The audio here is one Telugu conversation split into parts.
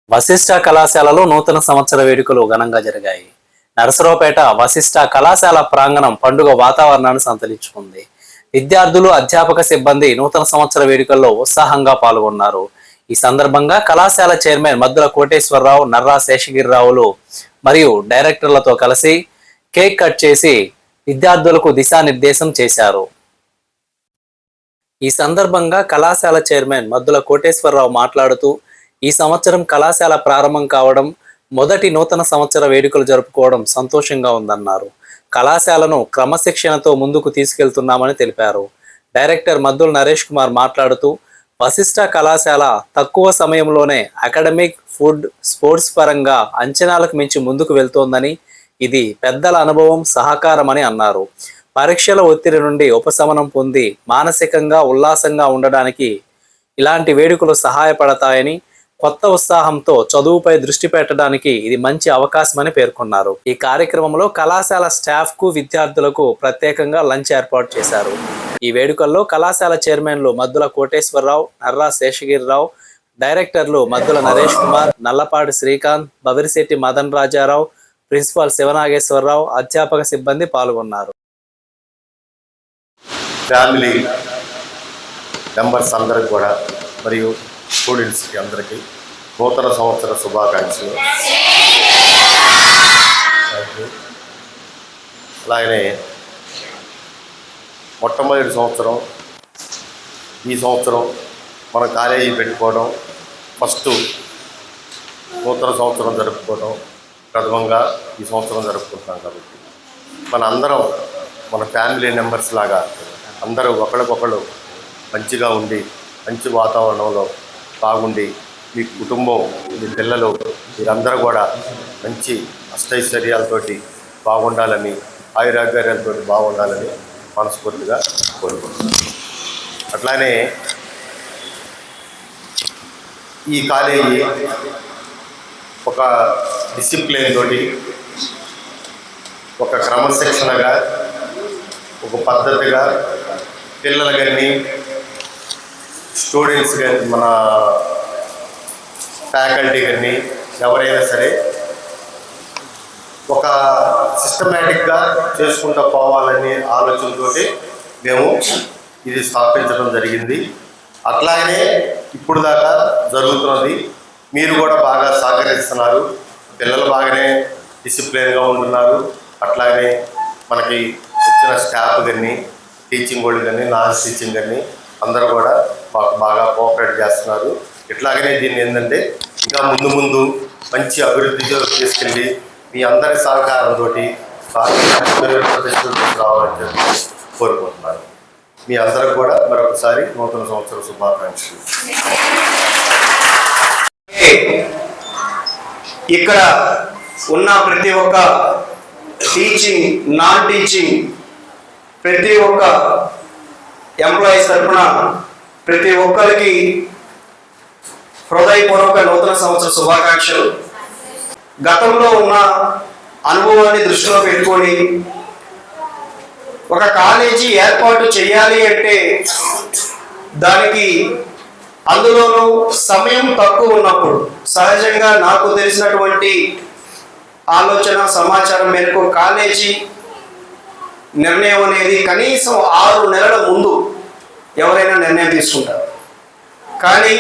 వశిష్ఠ కళాశాలలో నూతన సంవత్సర వేడుకలు ఘనంగా జరిగాయి. నరసరావుపేట వశిష్ఠ కళాశాల ప్రాంగణం పండుగ వాతావరణాన్ని సంతరించుకుంది. విద్యార్థులు, అధ్యాపక సిబ్బంది నూతన సంవత్సర వేడుకల్లో ఉత్సాహంగా పాల్గొన్నారు. ఈ సందర్భంగా కళాశాల చైర్మన్ మద్దుల కోటేశ్వరరావు, నర్రా శేషగిరిరావులు మరియు డైరెక్టర్లతో కలిసి కేక్ కట్ చేసి విద్యార్థులకు దిశానిర్దేశం చేశారు. ఈ సందర్భంగా కళాశాల చైర్మన్ మద్దుల కోటేశ్వరరావు మాట్లాడుతూ, ఈ సంవత్సరం కళాశాల ప్రారంభం కావడం, మొదటి నూతన సంవత్సర వేడుకలు జరుపుకోవడం సంతోషంగా ఉందన్నారు. కళాశాలను క్రమశిక్షణతో ముందుకు తీసుకెళ్తున్నామని తెలిపారు. డైరెక్టర్ మద్దుల నరేష్ కుమార్ మాట్లాడుతూ, వశిష్ఠ కళాశాల తక్కువ సమయంలోనే అకాడమిక్, ఫుడ్, స్పోర్ట్స్ పరంగా అంచనాలకు మించి ముందుకు వెళ్తోందని, ఇది పెద్దల అనుభవం, సహకారమని అన్నారు. పరీక్షల ఒత్తిడి నుండి ఉపశమనం పొంది మానసికంగా ఉల్లాసంగా ఉండడానికి ఇలాంటి వేడుకలు సహాయపడతాయని, కొత్త ఉత్సాహంతో చదువుపై దృష్టి పెట్టడానికి ఇది మంచి అవకాశమని పేర్కొన్నారు. ఈ కార్యక్రమంలో కళాశాల స్టాఫ్ కు, విద్యార్థులకు ప్రత్యేకంగా లంచ్ ఏర్పాటు చేశారు. ఈ వేడుకల్లో కళాశాల చైర్మన్లు మద్దుల కోటేశ్వరరావు, నర్రా శేషగిరిరావు, డైరెక్టర్లు మద్దుల నరేష్ కుమార్, నల్లపాటి శ్రీకాంత్, బవిరిశెట్టి మదన్ రాజారావు, ప్రిన్సిపాల్ శివనాగేశ్వరరావు, అధ్యాపక సిబ్బంది పాల్గొన్నారు. ఫ్యామిలీ మెంబర్స్ అందరికి కూడా మరియు స్టూడెంట్స్కి అందరికీ నూతన సంవత్సర శుభాకాంక్షలు. అలాగనే మొట్టమొదటి సంవత్సరం ఈ సంవత్సరం మన కాలేజీ పెట్టుకోవడం, ఫస్ట్ నూతన సంవత్సరం జరుపుకోవడం ప్రథమంగా ఈ సంవత్సరం జరుపుకుంటున్నాం. కాబట్టి మన అందరం మన ఫ్యామిలీ మెంబర్స్ లాగా అందరూ ఒకరికొకరు మంచిగా ఉండి, మంచి వాతావరణంలో బాగుండి, మీ కుటుంబం, మీ పిల్లలు, మీరందరూ కూడా మంచి అష్టైశ్వర్యాలతోటి బాగుండాలని, ఆయురారోగ్యాలతో బాగుండాలని మనస్ఫూర్తిగా కోరుకుంటున్నాను. అట్లానే ఈ కాలేజీ ఒక డిసిప్లిన్ తోటి, ఒక క్రమశిక్షణగా, ఒక పద్ధతిగా పిల్లలు కానీ, స్టూడెంట్స్ కానీ, మన ఫ్యాకల్టీ కానీ ఎవరైనా సరే ఒక సిస్టమేటిక్గా చేసుకుంటూ పోవాలనే ఆలోచనతో మేము ఇది స్థాపించడం జరిగింది. అట్లాగనే ఇప్పుడు దాకా జరుగుతున్నది. మీరు కూడా బాగా సహకరిస్తున్నారు. పిల్లలు బాగానే డిసిప్లిన్గా ఉంటున్నారు. అట్లాగే మనకి వచ్చిన స్టాఫ్ కానీ, టీచింగ్ వాళ్ళు కానీ, నాన్ టీచింగ్ కానీ అందరూ కూడా మాకు బాగా కోఆపరేట్ చేస్తున్నారు. ఇట్లాగనే దీన్ని ఏంటంటే ఇంకా ముందు ముందు మంచి అభివృద్ధిలో తీసుకెళ్ళి మీ అందరి సహకారంతో రావాలని చెప్పి కోరుకుంటున్నాను. మీ అందరికి కూడా మరొకసారి నూతన సంవత్సర శుభాకాంక్షలు. ఇక్కడ ఉన్న ప్రతి ఒక్క టీచింగ్, నాన్ టీచింగ్, ప్రతి ఒక్క ఎంప్లాయీస్ తరఫున ప్రతి ఒక్కరికి హృదయపూర్వక నూతన సంవత్సర శుభాకాంక్షలు. గతంలో ఉన్న అనుభవాన్ని దృష్టిలో పెట్టుకొని ఒక కాలేజీ ఏర్పాటు చేయాలి అంటే దానికి అందులోనూ సమయం తక్కువ ఉన్నప్పుడు సహజంగా నాకు తెలిసినటువంటి ఆలోచన సమాచారం మేరకు కాలేజీ నిర్ణయం అనేది కనీసం 6 నెలల ముందు ఎవరైనా నిర్ణయం తీసుకుంటారు. కానీ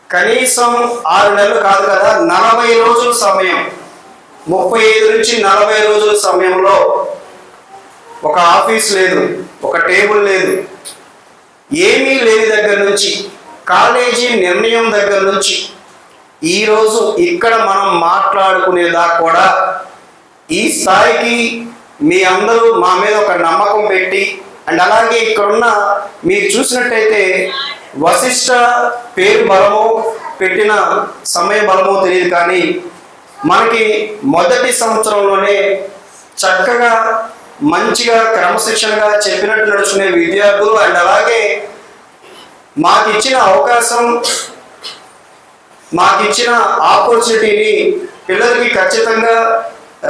కనీసం 6 నెలలు కాదు కదా, 40 రోజుల సమయం, 35 నుంచి 40 రోజుల సమయంలో ఒక ఆఫీస్ లేదు, ఒక టేబుల్ లేదు, ఏమీ లేని దగ్గర నుంచి, కాలేజీ నిర్ణయం దగ్గర నుంచి ఈరోజు ఇక్కడ మనం మాట్లాడుకునేదాకా కూడా ఈ స్థాయికి మీ అందరూ మా మీద ఒక నమ్మకం పెట్టి, అండ్ అలాగే ఇక్కడున్న మీరు చూసినట్టయితే వశిష్ఠ పేరు బలమో పెట్టిన సమయ బలమో తెలియదు, కానీ మనకి మొదటి సంవత్సరంలోనే చక్కగా మంచిగా క్రమశిక్షణగా చెప్పినట్టు నడుచుకునే విద్యార్థులు, అండ్ అలాగే మాకు ఇచ్చిన అవకాశం, మాకు ఇచ్చిన ఆపర్చునిటీని పిల్లలకి ఖచ్చితంగా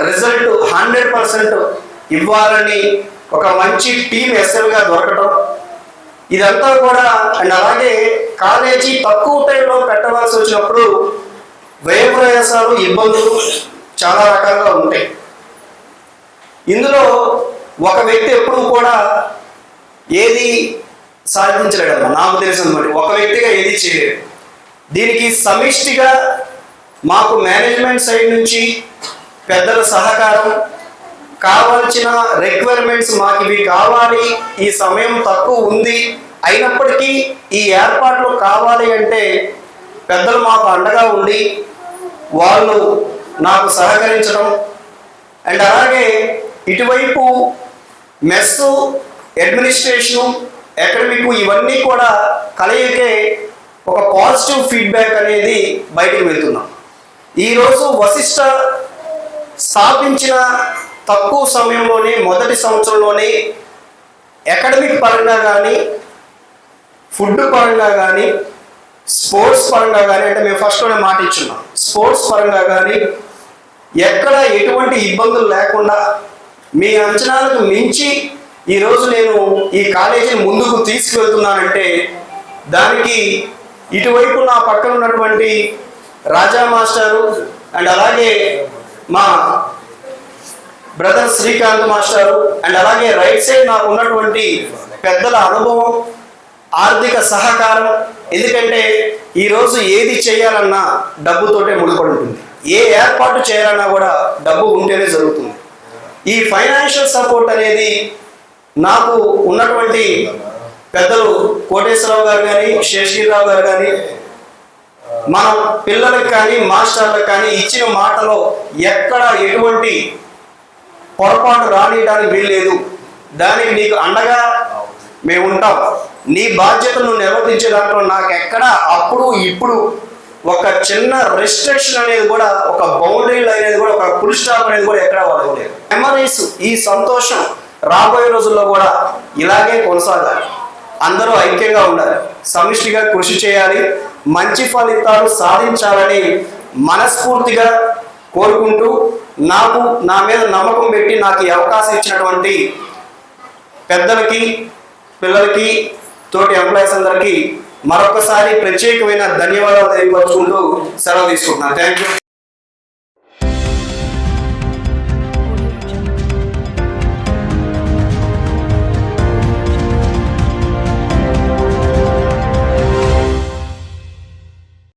రిజల్ట్ 100% ఇవ్వాలని ఒక మంచి టీం ఎస్ఎల్గా దొరకటం, ఇదంతా కూడా. అండ్ అలాగే కాలేజీ తక్కువ టైంలో పెట్టవలసి వచ్చినప్పుడు వ్యయ ప్రయాసాలు, ఇబ్బందులు చాలా రకాలుగా ఉంటాయి. ఇందులో ఒక వ్యక్తి ఎప్పుడూ కూడా ఏది సాధించలేడమ్మా, నాకు తెలిసిన మరి ఒక వ్యక్తిగా ఏది చేయలేడు. దీనికి సమిష్టిగా మాకు మేనేజ్మెంట్ సైడ్ నుంచి పెద్దల సహకారం, కావాల్సిన రిక్వైర్మెంట్స్ మాకు ఇవి కావాలి, ఈ సమయం తక్కువ ఉంది, అయినప్పటికీ ఈ ఏర్పాట్లు కావాలి అంటే పెద్దలు మాకు అండగా ఉండి వాళ్ళు నాకు సహకరించడం. అండ్ అలాగే ఇటువైపు మెస్, అడ్మినిస్ట్రేషన్, అకాడమిక్ ఇవన్నీ కూడా కలయికే ఒక పాజిటివ్ ఫీడ్బ్యాక్ అనేది బయటకు వెళ్తున్నాం. ఈరోజు వశిష్ట స్థాపించిన తక్కువ సమయంలోనే, మొదటి సంవత్సరంలోనే అకాడమిక్ పరంగా కానీ, ఫుడ్ పరంగా కానీ, స్పోర్ట్స్ పరంగా కానీ, అంటే మేము ఫస్ట్లోనే మాట ఇచ్చున్నాం, స్పోర్ట్స్ పరంగా కానీ ఎక్కడ ఎటువంటి ఇబ్బందులు లేకుండా మీ అంచనాలకు మించి ఈరోజు నేను ఈ కాలేజీని ముందుకు తీసుకువెళ్తున్నానంటే దానికి ఇటువైపు నా పక్కన ఉన్నటువంటి రాజా మాస్టారు అండ్ అలాగే మా బ్రదర్ శ్రీకాంత్ మాస్టారు అండ్ అలాగే రైట్ సైడ్ నాకు ఉన్నటువంటి పెద్దల అనుభవం, ఆర్థిక సహకారం. ఎందుకంటే ఈరోజు ఏది చేయాలన్నా డబ్బుతోటే ముడిపడి ఉంటుంది, ఏ ఏర్పాటు చేయాలన్నా కూడా డబ్బు ఉంటేనే జరుగుతుంది. ఈ ఫైనాన్షియల్ సపోర్ట్ అనేది నాకు ఉన్నటువంటి పెద్దలు కోటేశ్వరరావు గారు కానీ, శేషగిరిరావు గారు కానీ, మన పిల్లలకు కానీ మాస్టర్లకు కానీ ఇచ్చిన మాటలో ఎక్కడ ఎటువంటి పొరపాటు రానియడానికి వీల్లేదు. దానికి నీకు అండగా మేము ఉంటాం. నీ బాధ్యతను నిర్వర్తించే దాంట్లో నాకు ఎక్కడ అప్పుడు ఇప్పుడు ఒక చిన్న రెస్ట్రిక్షన్ అనేది కూడా, ఒక బౌండరీ అనేది కూడా, ఒక ఫుల్ స్టాప్ అనేది కూడా ఎక్కడ వాడలేదు. మెమరీస్, ఈ సంతోషం రాబోయే రోజుల్లో కూడా ఇలాగే కొనసాగాలి. అందరూ ఐక్యంగా ఉండాలి, సమిష్టిగా కృషి చేయాలి, మంచి ఫలితాలు సాధించాలని మనస్ఫూర్తిగా కోరుకుంటూ, నాకు నా మీద నమ్మకం పెట్టి నాకు ఈ అవకాశం ఇచ్చినటువంటి పెద్దలకి, పిల్లలకి, తోటి ఎంప్లాయీస్ అందరికీ మరొకసారి ప్రత్యేకమైన ధన్యవాదాలు తెలియపరుచుకుంటూ సెలవు తీసుకుంటున్నాను. Thank you.